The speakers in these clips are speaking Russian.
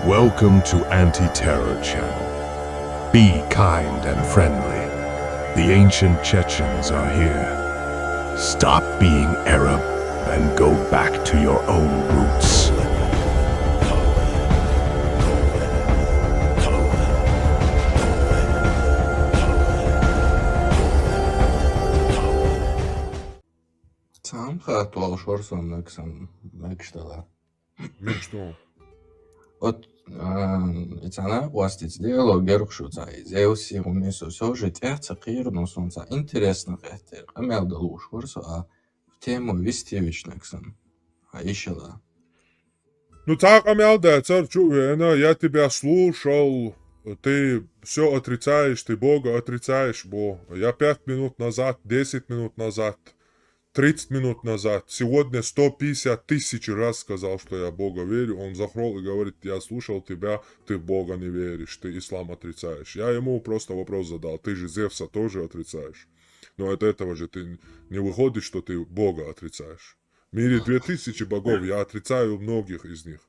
Welcome to Anti-Terror Channel. Be kind and friendly. The ancient Chechens are here. Stop being Arab and go back to your own roots. Tamam, خطوة شورسون مكشتغل. Что? Вот это у вас диалог геркшуца. Зеус и умесо все жить цакир, но солнца интересно это. А мял да луж шорсо, а в тему вестивич нексон. А еще да. Ну так, Амелда, я тебя слушал, ты все отрицаешь, ты Бога отрицаешь, я 5 минут назад, 10 минут назад, 30 минут назад, сегодня 150 тысяч раз сказал, что я Бога верю. Он захрол и говорит, я слушал тебя, ты в Бога не веришь, ты ислам отрицаешь. Я ему просто вопрос задал, ты же Зевса тоже отрицаешь. Но от этого же ты не выходит, что ты Бога отрицаешь. В мире 2000 богов, я отрицаю многих из них.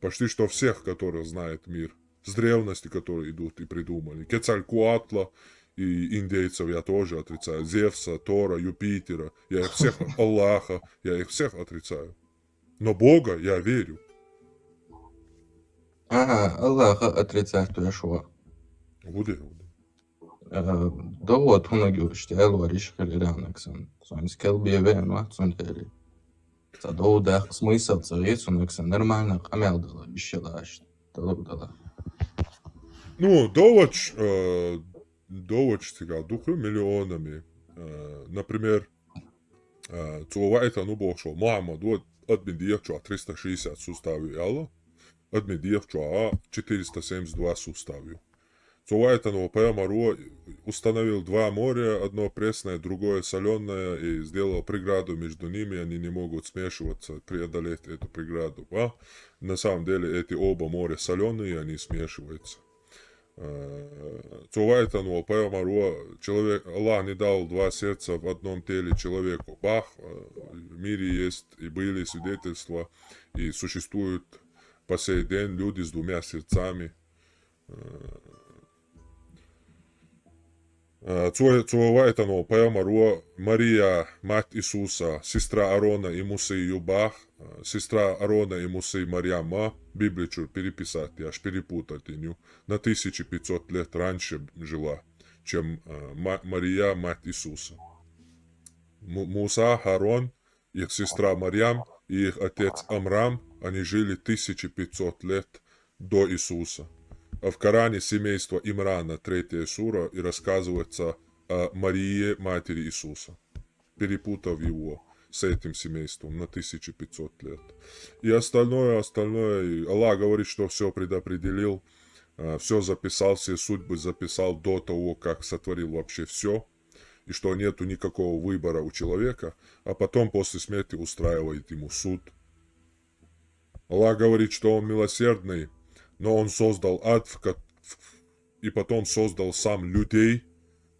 Почти что всех, которых знает мир. С древности, которые идут и придумали. Кецалькуатла и индейцев я тоже отрицаю. Зевса, Тора, Юпитера. Я их всех, Аллаха, я их всех отрицаю. Но Бога я верю. Ага, Аллаха отрицать то шо. Буде. Да вот, он говорит, что я говоришь, что нексон. Сон скелби вен, сон дели. Задол да смысл царец, он нексон нормально, а мял да еще да. Ну, довоч сега духу миллионами. Например, това это бошо. Мама, админ диевчо 360 сустави, ало? Админ диевчо 472 сустави. Това это Паямаро установил два моря, одно пресное, другое соленое, и сделал преграду между ними, они не могут смешиваться, преодолеть эту преграду. На самом деле эти оба моря соленые, они смешиваются. Това это Паямаро, человек, Аллах не дал два сердца в одном теле человеку. В мире есть и были свидетельства, и существуют по сей день люди с двумя сердцами. Това это Паямаро, Мария, мать Иисуса, сестра Аарона и Мусы Юбах, сестра Аарона и Мусы Марьяма, Библию переписать, я аж перепутать ее, на 1500 лет раньше жила, чем Мария, мать Иисуса. Муса, Аарон, их сестра Марьям и их отец Амрам, они жили 1500 лет до Иисуса. А в Коране семейство Имрана, 3 сура, и рассказывается о Марии, матери Иисуса, перепутав его с этим семейством на 1500 лет. И остальное, Аллах говорит, что все предопределил, все записал, все судьбы записал до того, как сотворил вообще все, и что нету никакого выбора у человека, а потом после смерти устраивает ему суд. Аллах говорит, что он милосердный, но он создал ад, и потом создал сам людей,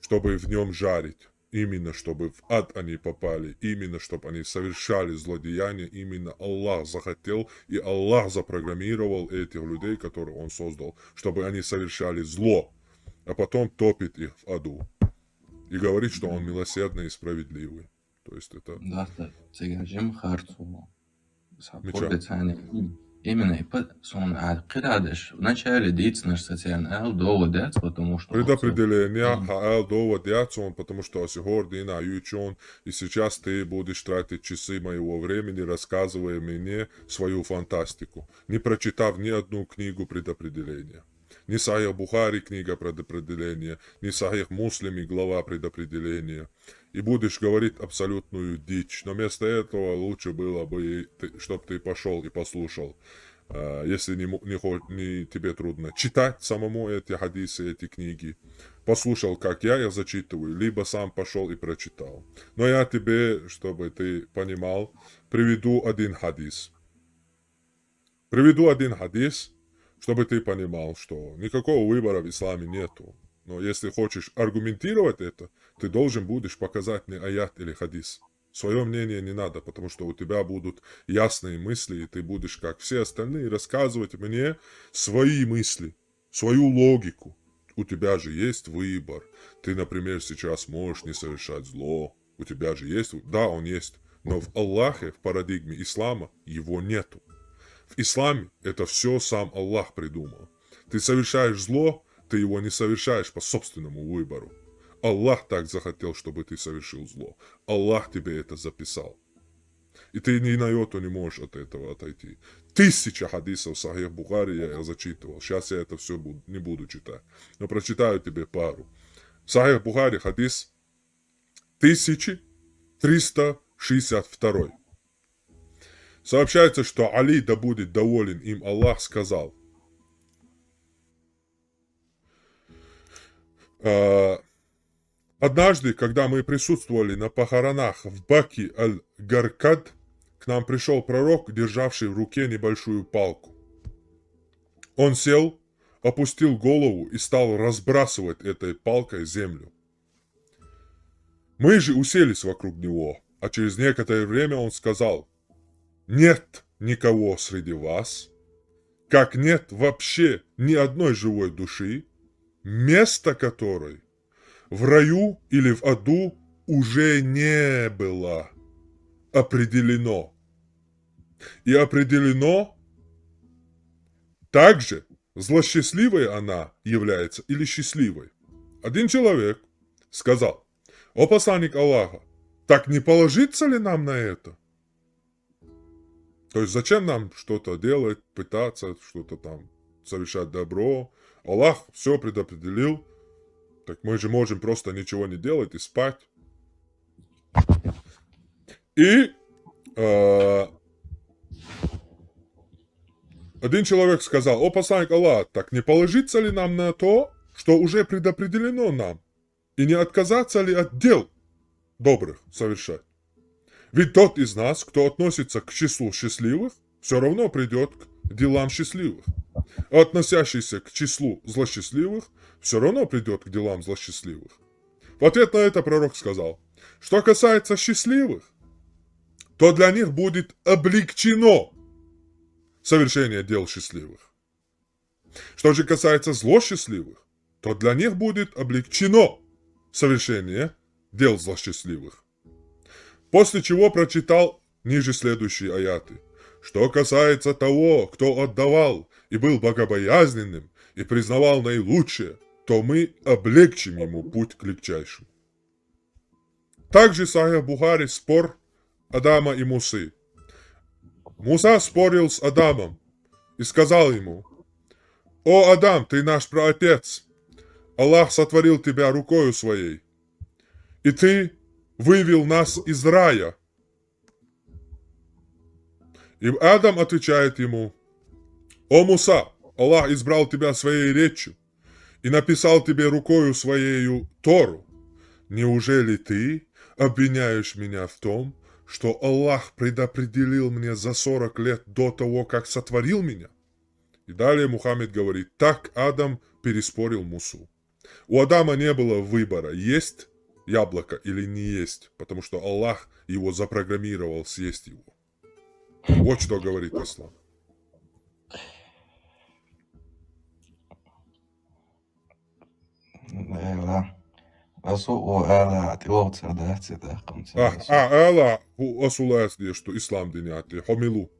чтобы в нем жарить. Именно, чтобы в ад они попали. Именно, чтобы они совершали злодеяния. Именно Аллах захотел, и Аллах запрограммировал этих людей, которых он создал, чтобы они совершали зло, а потом топит их в аду. И говорит, что он милосердный и справедливый. То есть это... Да, цигажим харцу. Именно сон кирадеш. Вначале деятельность социальная доводят, потому что... Предопределение доводят, потому что сегодня ючон, и сейчас ты будешь тратить часы моего времени, рассказывая мне свою фантастику, не прочитав ни одну книгу предопределения. Ни Сахих Бухари книга предопределения, ни Сахих Муслими глава предопределения. И будешь говорить абсолютную дичь. Но вместо этого лучше было бы, чтобы ты пошел и послушал. Если не тебе трудно читать самому эти хадисы, эти книги. Послушал, как я их зачитываю, либо сам пошел и прочитал. Но я тебе, чтобы ты понимал, приведу один хадис. Чтобы ты понимал, что никакого выбора в исламе нету. Но если хочешь аргументировать это, ты должен будешь показать мне аят или хадис. Свое мнение не надо, потому что у тебя будут ясные мысли, и ты будешь, как все остальные, рассказывать мне свои мысли, свою логику. У тебя же есть выбор. Ты, например, сейчас можешь не совершать зло. У тебя же есть... Да, он есть. Но в Аллахе, в парадигме ислама, его нету. В исламе это все сам Аллах придумал. Ты совершаешь зло, ты его не совершаешь по собственному выбору. Аллах так захотел, чтобы ты совершил зло. Аллах тебе это записал. И ты ни на йоту не можешь от этого отойти. 1000 хадисов Сахих Бухари я зачитывал. Сейчас я это все не буду читать. Но прочитаю тебе пару. Сахих Бухари хадис 1362. Сообщается, что Али, да будет доволен им Аллах, сказал: однажды, когда мы присутствовали на похоронах в Баки аль-Гаркад, к нам пришел пророк, державший в руке небольшую палку. Он сел, опустил голову и стал разбрасывать этой палкой землю. Мы же уселись вокруг него, а через некоторое время он сказал: нет никого среди вас, как нет вообще ни одной живой души, место которой в раю или в аду уже не было определено. И определено также, злосчастливой она является или счастливой. Один человек сказал: о посланник Аллаха, так не положиться ли нам на это? То есть зачем нам что-то делать, пытаться что-то там совершать добро? Аллах все предопределил. Так мы же можем просто ничего не делать и спать. И один человек сказал: о посланник Аллаха, так не положиться ли нам на то, что уже предопределено нам? И не отказаться ли от дел добрых совершать? Ведь тот из нас, кто относится к числу счастливых, все равно придет к делам счастливых. А относящийся к числу злосчастливых, все равно придет к делам злосчастливых. В ответ на это пророк сказал: что касается счастливых, то для них будет облегчено совершение дел счастливых. Что же касается злосчастливых, то для них будет облегчено совершение дел злосчастливых. После чего прочитал ниже следующие аяты. Что касается того, кто отдавал и был богобоязненным и признавал наилучшее, то мы облегчим ему путь к легчайшему. Также Сахих Бухари спор Адама и Мусы. Муса спорил с Адамом и сказал ему: о Адам, ты наш праотец, Аллах сотворил тебя рукою своей, и ты вывел нас из рая. И Адам отвечает ему: о Муса, Аллах избрал тебя своей речью и написал тебе рукою своею Тору. Неужели ты обвиняешь меня в том, что Аллах предопределил мне за 40 лет до того, как сотворил меня? И далее Мухаммед говорит: так Адам переспорил Мусу. У Адама не было выбора, есть яблоко или не есть, потому что Аллах его запрограммировал съесть его. Вот что говорит ислам. Ала осулас де что ислам диняти хомилу.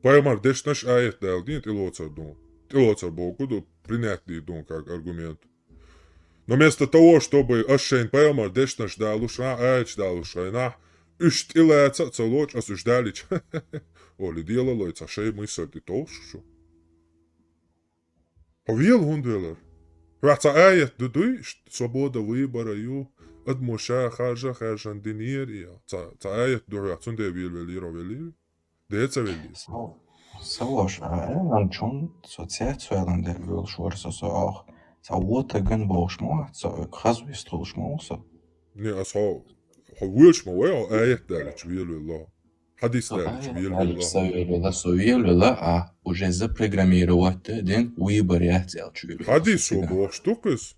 Поймар дешнаш аят дал дин илоцар дун. Илоцар Богу до принятый дун как аргумент. Но вместо того, чтобы ошейн поймар дешнаш дал уша аят дал ушайна, üst ilēca celoč осуждалич. Оли делалой цашей мысль ты толшу. Повел гунделер. Раца аят дудуй, свобода выбора ю от моша хажа хажан динирия. Ца аят дурацун де вели. Деца вели. Savos ēnan čun sociācijālan dervīl šorsas auch. Savota gan bošmo, khazvistulšmosa. Не, асо. Хавуэлш мавая аят далич вели Allah. Hadis далич вели Allah. Совиелла, уже запрограммировать ден выбор я хотел чули. Hadis o boş tukuz.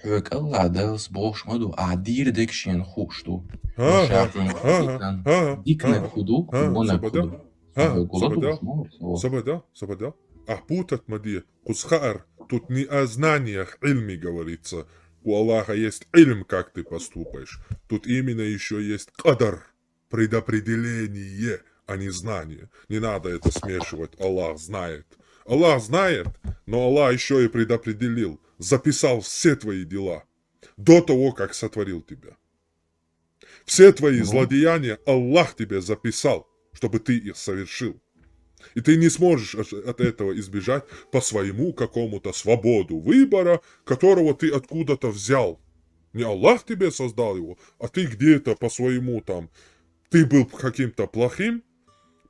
Hök Allah dels boş modu adir dekşen huştu. ها Şartın ها ها dikne ها kudu, ها ona سبدا kudu. ها Gola سبدا duş mu? سبدا Ахпутат мади кусхаар тут не о знаниях ильми говорится. У Аллаха есть ильм, как ты поступаешь. Тут именно еще есть кадар, предопределение, а не знание. Не надо это смешивать. Аллах знает. Аллах знает, но Аллах еще и предопределил, записал все твои дела до того, как сотворил тебя. Все твои злодеяния Аллах тебе записал, чтобы ты их совершил. И ты не сможешь от этого избежать по своему какому-то свободу выбора, которого ты откуда-то взял. Не Аллах тебе создал его, а ты где-то по своему там, ты был каким-то плохим,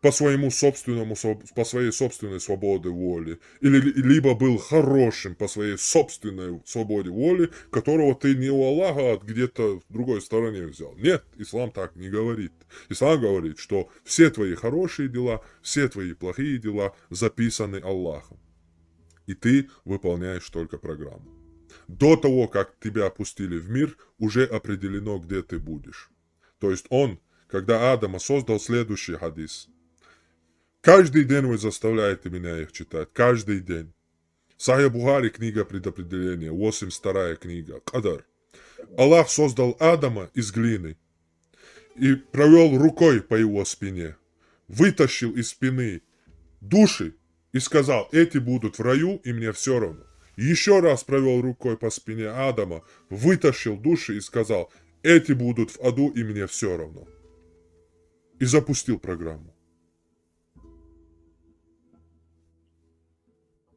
по своему собственному, по своей собственной свободе воли, или либо был хорошим по своей собственной свободе воли, которого ты не у Аллаха, а где-то в другой стороне взял. Нет, ислам так не говорит. Ислам говорит, что все твои хорошие дела, все твои плохие дела записаны Аллахом. И ты выполняешь только программу. До того, как тебя опустили в мир, уже определено, где ты будешь. То есть он, когда Адама создал, следующий хадис. Каждый день вы заставляете меня их читать. Каждый день. Сахих Бухари, книга предопределения, 82 книга, Кадар. Аллах создал Адама из глины и провел рукой по его спине, вытащил из спины души и сказал, эти будут в раю, и мне все равно. Еще раз провел рукой по спине Адама, вытащил души и сказал, эти будут в аду, и мне все равно. И запустил программу.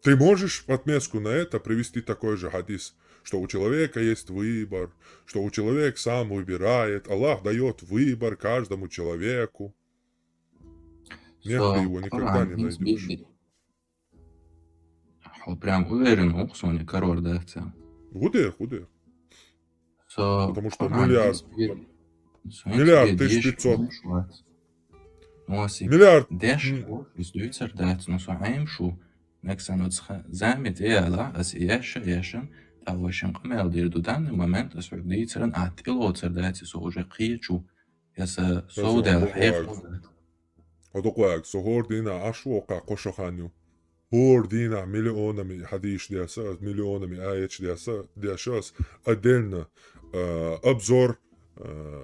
Ты можешь в отместку на это привести такой же хадис, что у человека есть выбор, что у человека сам выбирает, Аллах дает выбор каждому человеку. Нет, ты его никогда не найдешь. Прям уверен, Оксоне король дается. Худех. Потому что миллиард 1500. Миллиард. Деш, издуется дается, но саим шу. Neksanot zamit ela as yashan tavashin qamel dir do dan moment as uditran atilot dati so уже qiychu yasa soda hef Odoklag so hordina ashwoqa qoshokhanyu. Hordina миллионами хадиш диаса, миллионами аять диашас, отдельно обзор,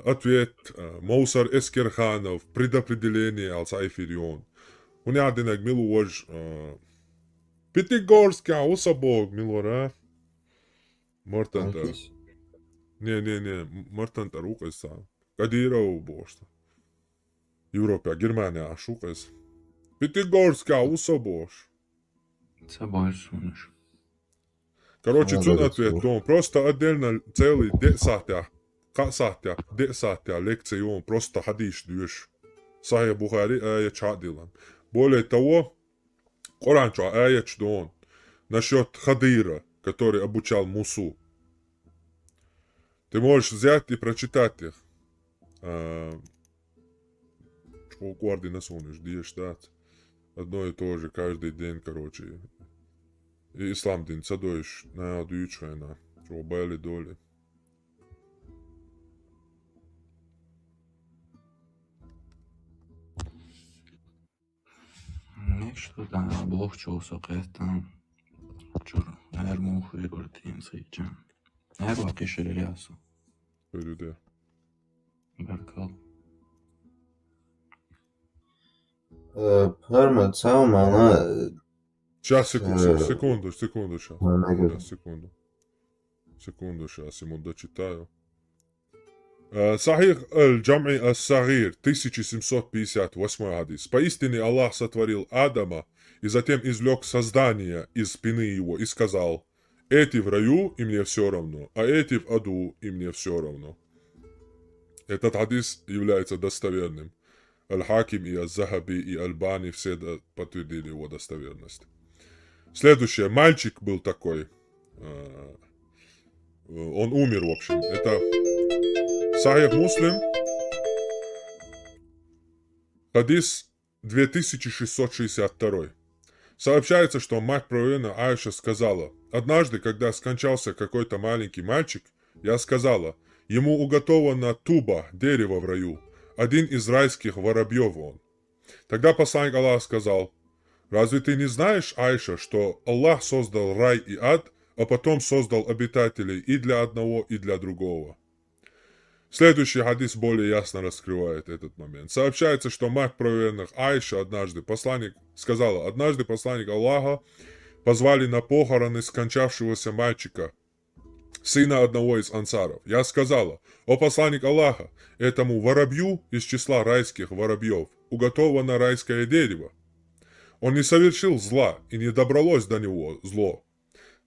ответ, Моусар Эскерханов, предопределение Алсайфирион. У меня один агмилу вож Пятигорска, усабог, милора. Мортанта. Не, Мортанта рукайса. Кадиров бошта. Европа, Германия, шукайс. Пятигорска, усабош. Собольш. Короче, цун ответ, дом. Просто отдельно целый 10 сатя лекцию, просто хадиш дюш. Сахих Бухари, ая чадилан. Более того, Коранчо аят, что он насчет Хадира, который обучал Мусу. Ты можешь взять и прочитать их. Что гварди насунешь, где штат. Одно и то же, каждый день, короче. И ислам день садоешь на одуючвена. Что бали доли. Что там, Бог чувствовал, это чур, наверное, ухуй сыйчан. Наверное, кишерясу. Люди. Баркал. Парма цаумана. Сейчас, секунду, сейчас. Секунду, сейчас ему дочитаю. Сахих аль-Джам'i ас-Сагир, 1758 хадис. Поистине Аллах сотворил Адама и затем извлек создание из спины его и сказал, эти в раю, и мне все равно, а эти в аду, и мне все равно. Этот хадис является достоверным. Аль-Хаким и Аз-Захаби и Аль-Бани все подтвердили его достоверность. Следующее. Мальчик был такой. Он умер, в общем. Это Сахих Муслим. Хадис 2662. Сообщается, что мать пророка Аиша сказала: «Однажды, когда скончался какой-то маленький мальчик, я сказала, ему уготовано туба, дерево в раю, один из райских воробьев он». Тогда посланник Аллаха сказал: «Разве ты не знаешь, Аиша, что Аллах создал рай и ад, а потом создал обитателей и для одного, и для другого?» Следующий хадис более ясно раскрывает этот момент. Сообщается, что мать проверенных Аиша однажды посланник Аллаха позвали на похороны скончавшегося мальчика, сына одного из ансаров. Я сказала: «О посланник Аллаха, этому воробью из числа райских воробьев уготовано райское дерево. Он не совершил зла, и не добралось до него зло».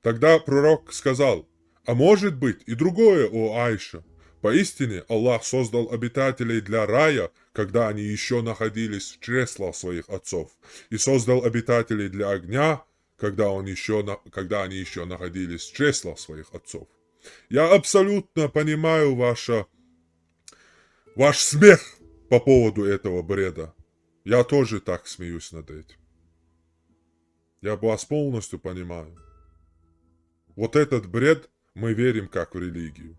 Тогда пророк сказал: «А может быть и другое, о Аиша. Поистине Аллах создал обитателей для рая, когда они еще находились в чреслах своих отцов, и создал обитателей для огня, когда они еще находились в чреслах своих отцов». Я абсолютно понимаю ваш смех по поводу этого бреда. Я тоже так смеюсь над этим. Я вас полностью понимаю. Вот этот бред мы верим как в религию.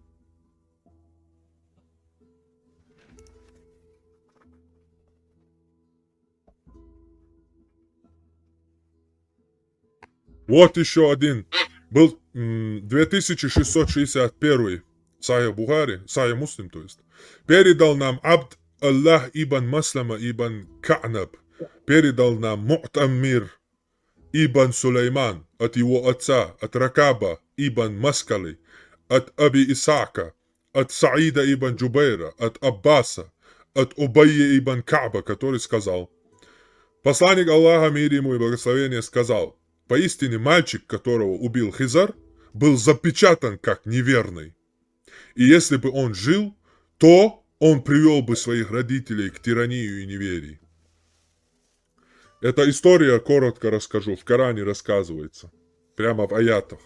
Вот еще один. Был 2661 Сахих Бухари, Сахих Муслим, то есть. Передал нам Абд Аллах ибн Маслама ибн Ка'наб. Передал нам Му'таммир ибн Сулейман от его отца, от Ракаба ибн Маскали, от Аби Исаака, от Саида ибн Джубейра, от Аббаса, от Убайя ибн Ка'ба, который сказал: посланник Аллаха, мир ему и благословение, сказал: поистине мальчик, которого убил Хизар, был запечатан как неверный. И если бы он жил, то он привел бы своих родителей к тиранию и неверии. Эта история, коротко расскажу, в Коране рассказывается. Прямо в аятах.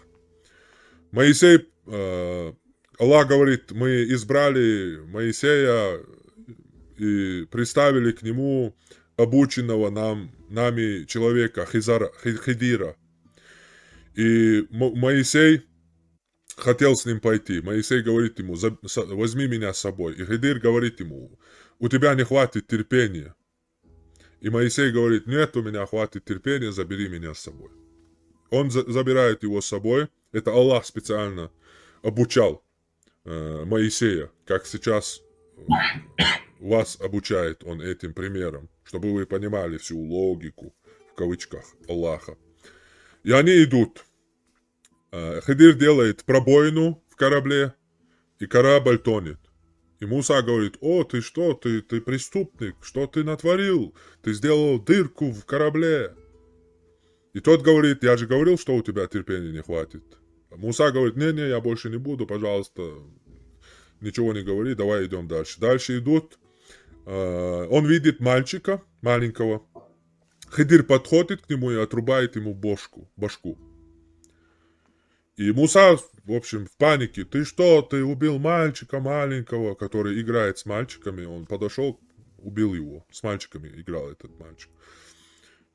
Моисей, Аллах говорит, мы избрали Моисея и представили к нему обученного нами человека, Хидира. И Моисей хотел с ним пойти. Моисей говорит ему: возьми меня с собой. И Хидир говорит ему: у тебя не хватит терпения. И Моисей говорит: нет, у меня хватит терпения, забери меня с собой. Он забирает его с собой. Это Аллах специально обучал Моисея, как сейчас вас обучает он этим примером, чтобы вы понимали всю логику, в кавычках, Аллаха. И они идут. Хидир делает пробоину в корабле, и корабль тонет. И Муса говорит: о, ты что, ты преступник, что ты натворил? Ты сделал дырку в корабле. И тот говорит: я же говорил, что у тебя терпения не хватит. А Муса говорит: не, я больше не буду, пожалуйста, ничего не говори, давай идем дальше. Дальше идут. Он видит мальчика, маленького. Хидир подходит к нему и отрубает ему башку. И Муса, в общем, в панике: ты что, ты убил мальчика маленького, который играет с мальчиками. Он подошел, убил его. С мальчиками играл этот мальчик.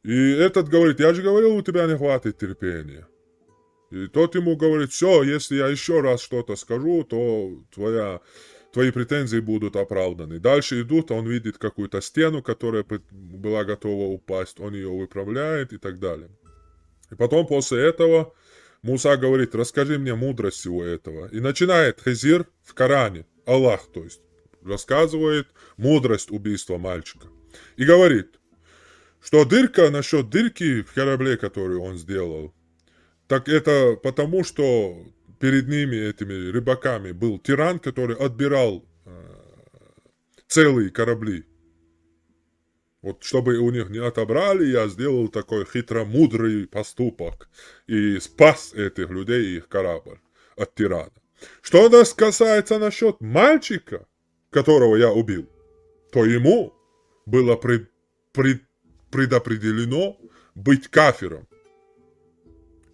И этот говорит: я же говорил, у тебя не хватит терпения. И тот ему говорит: все, если я еще раз что-то скажу, то твои претензии будут оправданы. Дальше идут, он видит какую-то стену, которая была готова упасть, он ее выправляет и так далее. И потом после этого Муса говорит: расскажи мне мудрость всего этого. И начинает Хизир в Коране, Аллах, то есть, рассказывает мудрость убийства мальчика. И говорит, что насчет дырки в корабле, которую он сделал, так это потому, что перед ними, этими рыбаками, был тиран, который отбирал целые корабли. Вот чтобы у них не отобрали, я сделал такой хитромудрый поступок и спас этих людей и их корабль от тирана. Что нас касается насчет мальчика, которого я убил, то ему было предопределено быть кафиром.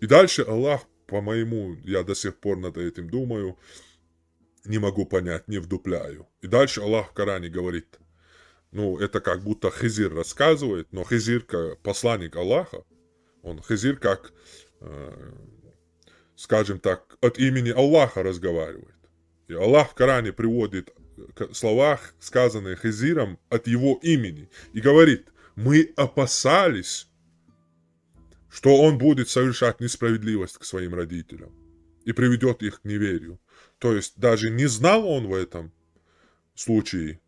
И дальше Аллах, по-моему, я до сих пор над этим думаю, не могу понять, не вдупляю. И дальше Аллах в Коране говорит, это как будто Хизир рассказывает, но Хизир, посланник Аллаха, Он Хизир как, скажем так, от имени Аллаха разговаривает. И Аллах в Коране приводит слова, сказанные Хизиром от его имени. И говорит, мы опасались, что он будет совершать несправедливость к своим родителям и приведет их к неверию. То есть даже не знал он в этом случае,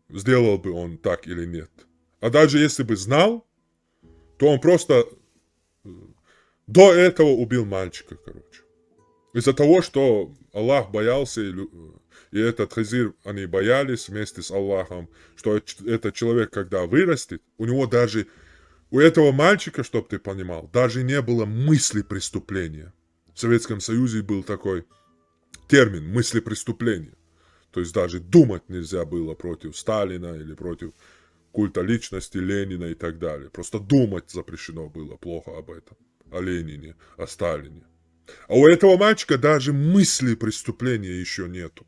сделал бы он так или нет. А даже если бы знал, то он просто до этого убил мальчика, короче. Из-за того, что Аллах боялся, и этот Хизир, они боялись вместе с Аллахом, что этот человек, когда вырастет, у него даже, у этого мальчика, чтобы ты понимал, даже не было мысли преступления. В Советском Союзе был такой термин «мысли преступления». То есть даже думать нельзя было против Сталина или против культа личности Ленина и так далее. Просто думать запрещено было плохо об этом. О Ленине, о Сталине. А у этого мальчика даже мысли преступления еще нету.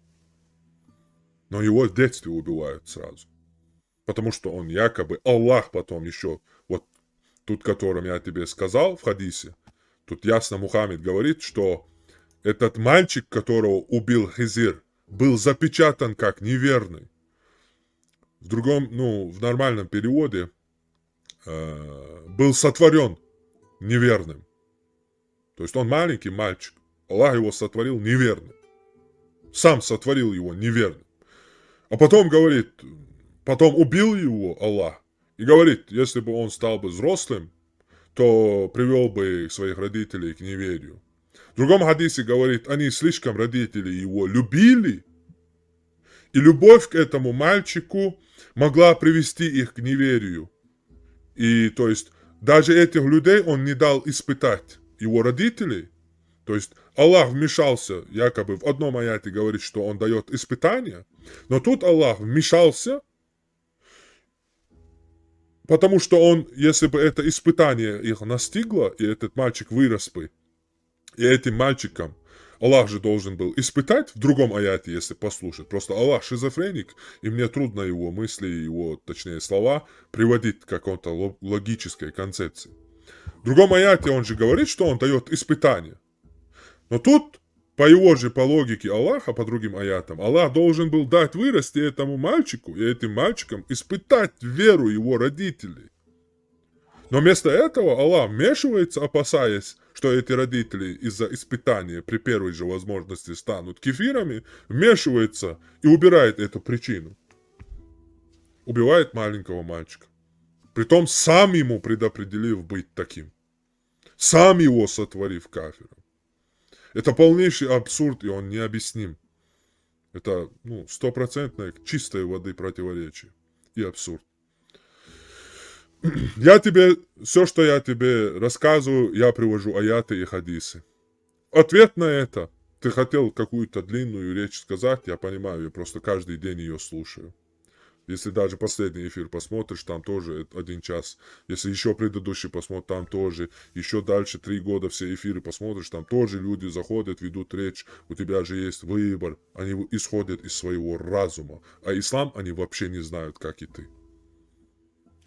Но его в детстве убивают сразу. Потому что он якобы Аллах потом еще, вот тут, которым я тебе сказал в хадисе, тут ясно Мухаммед говорит, что этот мальчик, которого убил Хизир, был запечатан как неверный. В другом, в нормальном переводе был сотворен неверным. То есть он маленький мальчик. Аллах его сотворил неверным. Сам сотворил его неверным. А потом говорит, потом убил его Аллах. И говорит, если бы он стал бы взрослым, то привел бы своих родителей к неверию. В другом хадисе говорит, они слишком родители его любили, и любовь к этому мальчику могла привести их к неверию. И то есть даже этих людей он не дал испытать его родителей. То есть Аллах вмешался, якобы в одном аяте говорит, что он дает испытания, но тут Аллах вмешался, потому что он, если бы это испытание их настигло, и этот мальчик вырос бы, и этим мальчиком Аллах же должен был испытать в другом аяте, если послушать. Просто Аллах шизофреник, и мне трудно его мысли, его, точнее, слова приводить к какой-то логической концепции. В другом аяте он же говорит, что он дает испытания. Но тут, по логике Аллаха, по другим аятам, Аллах должен был дать вырасти этому мальчику, и этим мальчикам испытать веру его родителей. Но вместо этого Аллах вмешивается, опасаясь, что эти родители из-за испытания при первой же возможности станут кефирами, вмешивается и убирает эту причину. Убивает маленького мальчика. Притом сам ему предопределив быть таким. Сам его сотворив кафиром. Это полнейший абсурд, и он необъясним. Это, стопроцентное чистой воды противоречие и абсурд. Все, что я тебе рассказываю, я привожу аяты и хадисы. Ответ на это, ты хотел какую-то длинную речь сказать, я понимаю, я просто каждый день ее слушаю. Если даже последний эфир посмотришь, там тоже 1 час. Если еще предыдущий посмотришь, там тоже. Еще дальше 3 года все эфиры посмотришь, там тоже люди заходят, ведут речь. У тебя же есть выбор. Они исходят из своего разума. А ислам они вообще не знают, как и ты.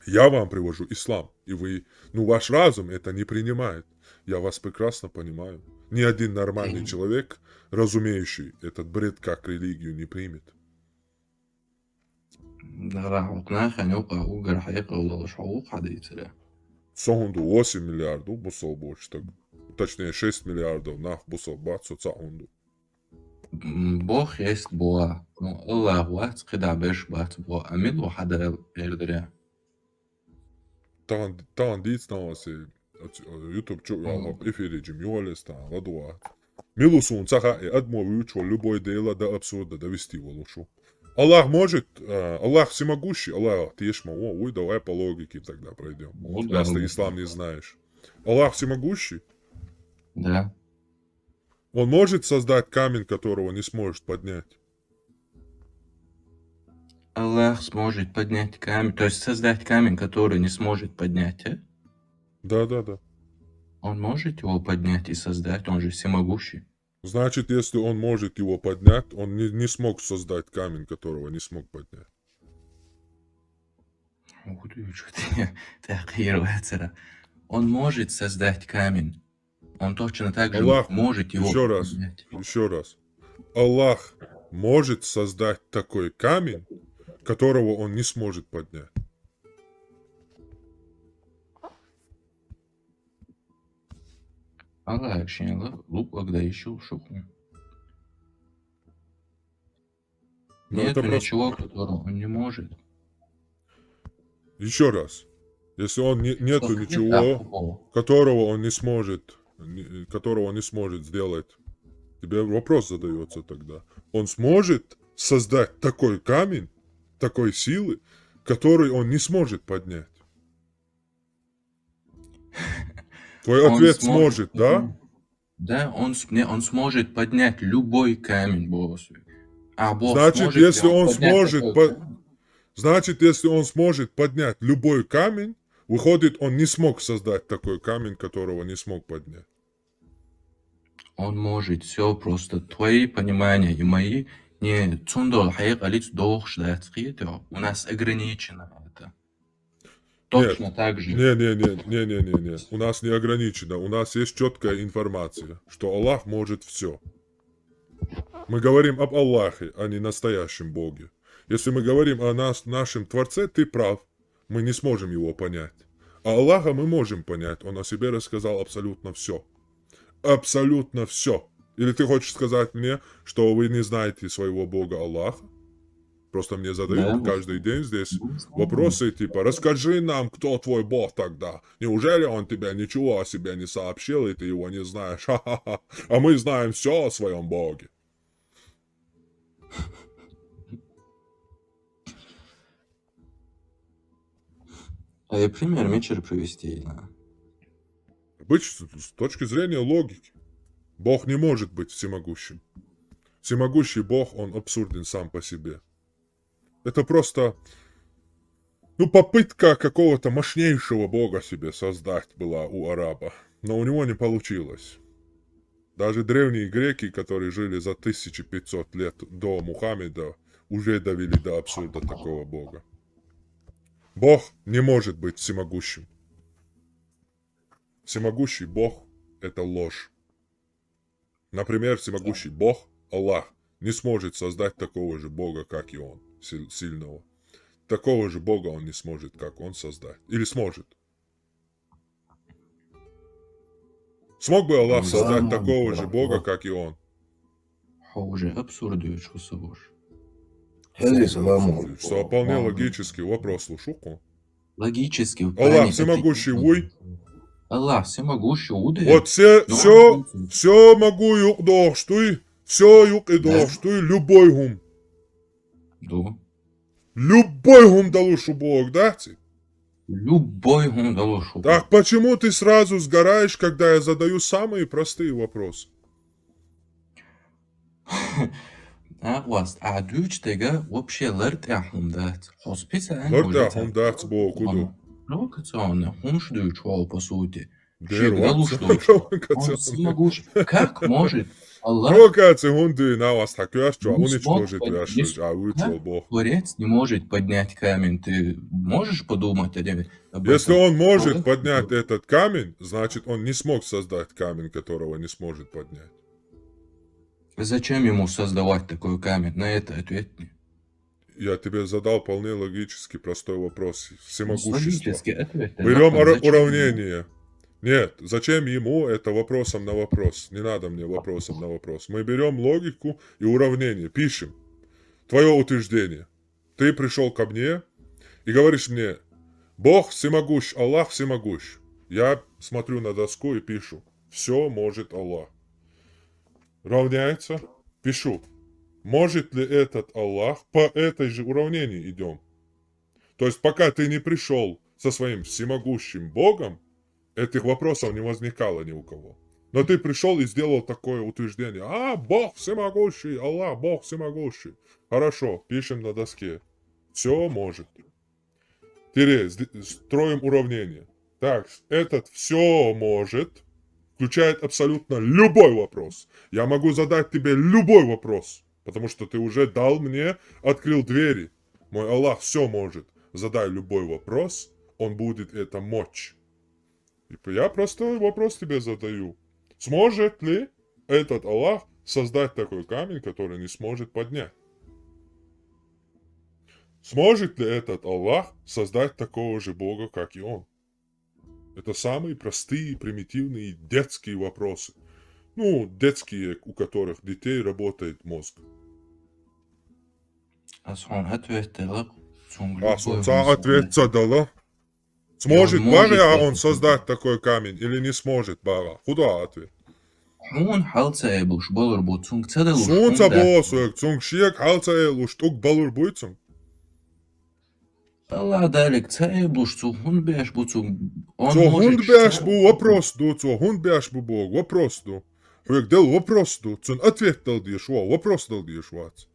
Я вам привожу ислам, и вы, ваш разум это не принимает. Я вас прекрасно понимаю. Ни один нормальный человек, разумеющий этот бред как религию, не примет. Соғунду 8 миллиардов бусол больше, точнее 6 миллиардов нах бусол бацу цаунду. Бог есть Бог. Аллах ват қида беш бат Бог. Амид вахада эрдере. Tavan diitsnavasi YouTube эфирежим юалеста ладуа. Милусун цаха и адмо выучил любое дело до абсурда довести волушу. Аллах может, Аллах всемогущий, Аллах, ты ешь ой, давай по логике тогда пройдем. Раз ты ислам не знаешь. Аллах всемогущий? Да. Он может создать камень, которого не сможет поднять? Аллах сможет поднять камень, то есть создать камень, который не сможет поднять, Да. Он может его поднять и создать, он же всемогущий. Значит, если он может его поднять, он не смог создать камень, которого не смог поднять. Он может создать камень. Он точно так же Аллах, может его поднять. еще раз. Аллах может создать такой камень, которого он не сможет поднять. Аллах actually лук когда ищу шуху. Ну, Нету это просто- ничего, которого он не может. Еще раз. Если он нету Что ничего, такого? которого он не сможет, которого он не сможет сделать, тебе вопрос задается тогда. Он сможет создать такой камень, такой силы, который он не сможет поднять? Твой Он ответ сможет сможет, да? поднять. Да, он сможет поднять любой камень, Бог. А Бог Значит, сможет ли если он поднять сможет такой камень? Значит, если он сможет поднять любой камень, выходит, он не смог создать такой камень, которого не смог поднять. Он может все, просто твои понимания и мои не цундол хайгалиц у нас ограничено это. Точно так же. Не. У нас не ограничено. У нас есть четкая информация, что Аллах может все. Мы говорим об Аллахе, а не настоящем Боге. Если мы говорим о нашем Творце, ты прав. Мы не сможем его понять. А Аллаха мы можем понять. Он о себе рассказал абсолютно все. Абсолютно все. Или ты хочешь сказать мне, что вы не знаете своего Бога Аллаха? Просто мне задают Да. каждый день здесь вопросы типа «Расскажи нам, кто твой Бог тогда? Неужели он тебе ничего о себе не сообщил, и ты его не знаешь? Ха-ха-ха. А мы знаем все о своем Боге». А я пример мечер привести, да. С точки зрения логики, Бог не может быть всемогущим. Всемогущий Бог, он абсурден сам по себе. Это просто, попытка какого-то мощнейшего Бога себе создать была у араба. Но у него не получилось. Даже древние греки, которые жили за 1500 лет до Мухаммеда, уже довели до абсурда такого Бога. Бог не может быть всемогущим. Всемогущий Бог – это ложь. Например, всемогущий Бог, Аллах, не сможет создать такого же Бога, как и Он, сильного. Такого же Бога Он не сможет, как Он, создать. Или сможет? Смог бы Аллах создать такого же Бога, как и Он? Уже абсурдуешь, Хусабуш. Что вполне логический вопрос, слушуку. Логически. Аллах всемогущий, уй. Аллах всемогущий, уды. Вот все могу юк дохштуй, все юк и дохштуй, любой гум. Да. Любой гум далушу Бог, да? Любой гум далушу. Так почему ты сразу сгораешь, когда я задаю самые простые вопросы? А дючтега вообще лертяхум дат. Хосписа. Лертяхум дат Бог куду. Провокационно. Хум шдючвал, по сути. Как может Аллах... Провокация гунды на вас такёшчу, уничтожить вяшуть, а вычел Бог. Творец не может поднять камень. Ты можешь подумать об этом? Если он может поднять этот камень, значит он не смог создать камень, которого не сможет поднять. Зачем ему создавать такой камень? На это ответь мне. Я тебе задал вполне логически простой вопрос. Всемогущество. Ответь. Берем уравнение. Нет, зачем ему это вопросом на вопрос? Не надо мне вопросом на вопрос. Мы берем логику и уравнение, пишем. Твое утверждение. Ты пришел ко мне и говоришь мне, Бог всемогущ, Аллах всемогущ. Я смотрю на доску и пишу, все может Аллах. Равняется, пишу. Может ли этот Аллах по этой же уравнению идем? То есть пока ты не пришел со своим всемогущим Богом, этих вопросов не возникало ни у кого. Но ты пришел и сделал такое утверждение. Бог всемогущий, Аллах, Бог всемогущий. Хорошо, пишем на доске. Все может. Строим уравнение. Так, этот все может включает абсолютно любой вопрос. Я могу задать тебе любой вопрос, потому что ты уже дал мне, открыл двери. Мой Аллах все может. Задай любой вопрос, он будет это мочь. Я просто вопрос тебе задаю. Сможет ли этот Аллах создать такой камень, который не сможет поднять? Сможет ли этот Аллах создать такого же Бога, как и он? Это самые простые, примитивные, детские вопросы. Ну, детские, у которых детей работает мозг. Асон ответила. А солнца ответ задала. Сможет может Бага это он создать такой камень или не сможет Бага? Куда ответ? Хун халца эбуш болор бу цунг цадалуш. Солнце босуек, цунг шиек, халца элуш, тук балур буйцунг. Allah далек цаэбуш цухун беш бу цунг. Он Цо может... хунд беш бу вопрос ду, цо хунд беш бу Бог, вопрос ду. Хуек дел вопрос ду, цун ответ дал диеш ва, вопрос дал диеш вац.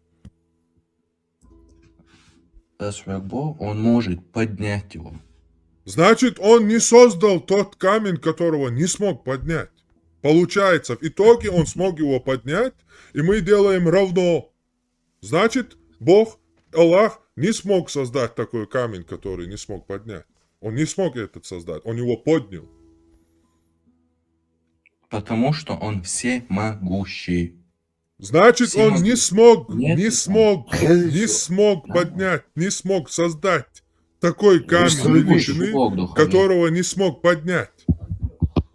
Он может поднять его. Значит, он не создал тот камень, которого не смог поднять. Получается, в итоге он смог его поднять, и мы делаем равно. Значит, Бог, Аллах, не смог создать такой камень, который не смог поднять. Он не смог этот создать, он его поднял. Потому что он всемогущий. Значит, он не смог, Нет, не смог поднять, не смог создать такой камень Всемогущий величины, Бог духовный. которого не смог поднять.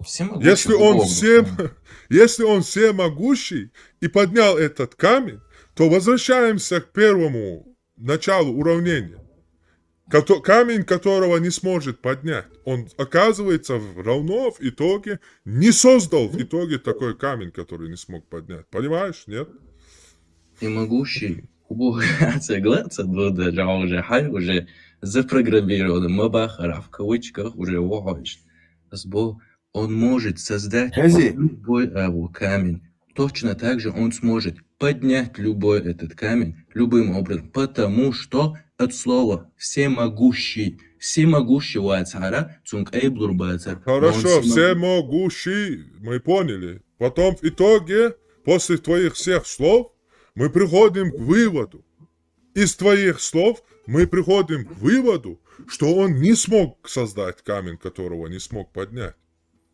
Всемогущий Если он, Бог духовный. если он всемогущий и поднял этот камень, то возвращаемся к первому началу уравнения. Камень, которого не сможет поднять, он оказывается равно в итоге не создал в итоге такой камень, который не смог поднять. Понимаешь, нет? Всемогущий Бог согласен, уже хай уже запрограммирован, мабахара в кавычках уже вахаешь. Он может создать Хази. любой камень. Точно так же он сможет поднять любой этот камень любым образом, потому что от слова всемогущий, всемогущего ацара, цунг эйблур бацар. Хорошо, всемогущий, мы поняли. Потом в итоге, после твоих всех слов, мы приходим к выводу. Из твоих слов мы приходим к выводу, что он не смог создать камень, которого не смог поднять.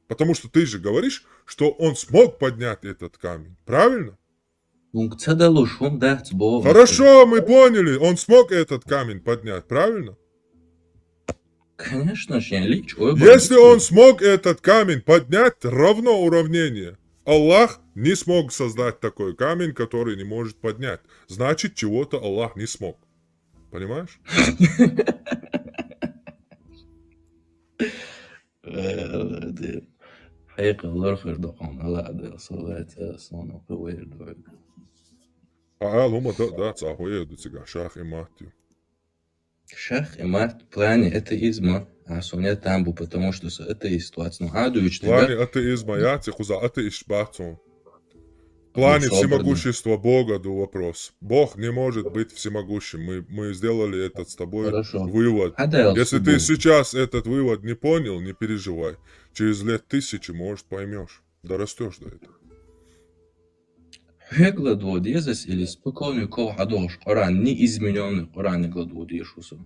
Потому что ты же говоришь, что он смог поднять этот камень. Правильно? Хорошо, мы поняли. Он смог этот камень поднять. Правильно? Конечно же, Если он смог этот камень поднять, равно уравнение. Аллах не смог создать такой камень, который не может поднять. Значит, чего-то Аллах не смог. Понимаешь? Да, цахуе до тебя, шах и матью. Шах и мат в плане атеизма, а соня тамбу, потому что с атеистуацией. В плане атеизма, я тебе за атеистбацу. В плане всемогущества Бога до вопрос. Бог не может быть всемогущим. Мы сделали этот с тобой вывод. Если ты сейчас этот вывод не понял, не переживай. Через лет 1000, может, поймешь. Дорастешь до этого. Гладвод Иисус или спокойный кол адош Коран, неизмененный Коран гладвод Иисуса.